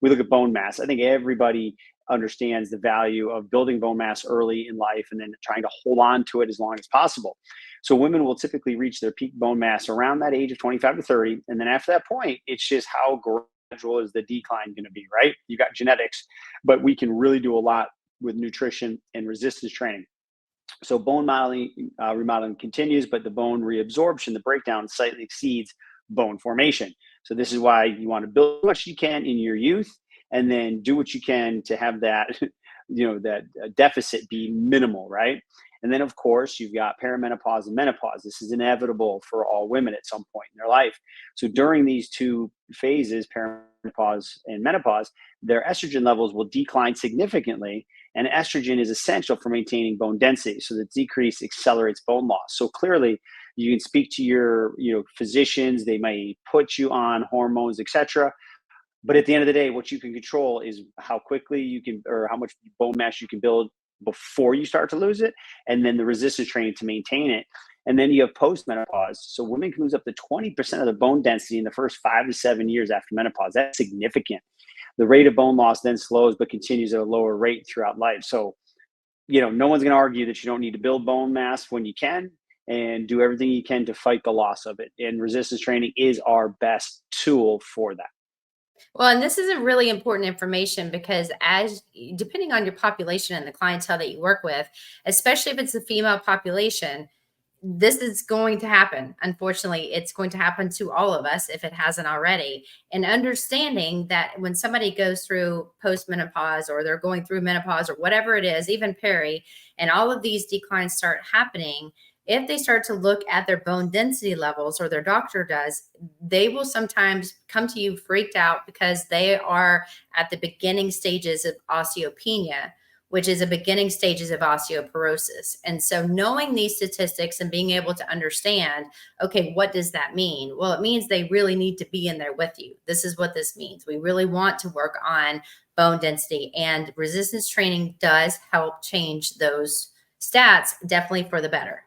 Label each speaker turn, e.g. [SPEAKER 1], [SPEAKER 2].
[SPEAKER 1] we look at bone mass. I think everybody understands the value of building bone mass early in life and then trying to hold on to it as long as possible. So women will typically reach their peak bone mass around that age of 25 to 30. And then after that point, it's just how gradual is the decline going to be, right? You got genetics, but we can really do a lot with nutrition and resistance training. So bone remodeling continues, but the bone reabsorption, the breakdown slightly exceeds bone formation. So this is why you want to build as much as you can in your youth, and then do what you can to have that, that deficit be minimal, right? And then of course you've got perimenopause and menopause. This is inevitable for all women at some point in their life. So during these two phases, perimenopause and menopause, their estrogen levels will decline significantly. And estrogen is essential for maintaining bone density. So the decrease accelerates bone loss. So clearly you can speak to your physicians. They may put you on hormones, etc. But at the end of the day, what you can control is how quickly you can, or how much bone mass you can build before you start to lose it, and then the resistance training to maintain it. And then you have postmenopause. So women can lose up to 20% of the bone density in the first 5 to 7 years after menopause. That's significant. The rate of bone loss then slows, but continues at a lower rate throughout life. So, no one's going to argue that you don't need to build bone mass when you can, and do everything you can to fight the loss of it. And resistance training is our best tool for that.
[SPEAKER 2] Well, and this is a really important information because depending on your population and the clientele that you work with, especially if it's a female population, this is going to happen. Unfortunately, it's going to happen to all of us if it hasn't already. And understanding that when somebody goes through postmenopause or they're going through menopause or whatever it is, even peri, and all of these declines start happening, if they start to look at their bone density levels, or their doctor does, they will sometimes come to you freaked out because they are at the beginning stages of osteopenia, which is a beginning stages of osteoporosis. And so knowing these statistics and being able to understand, okay, what does that mean? Well, it means they really need to be in there with you. This is what this means. We really want to work on bone density, and resistance training does help change those stats, definitely for the better.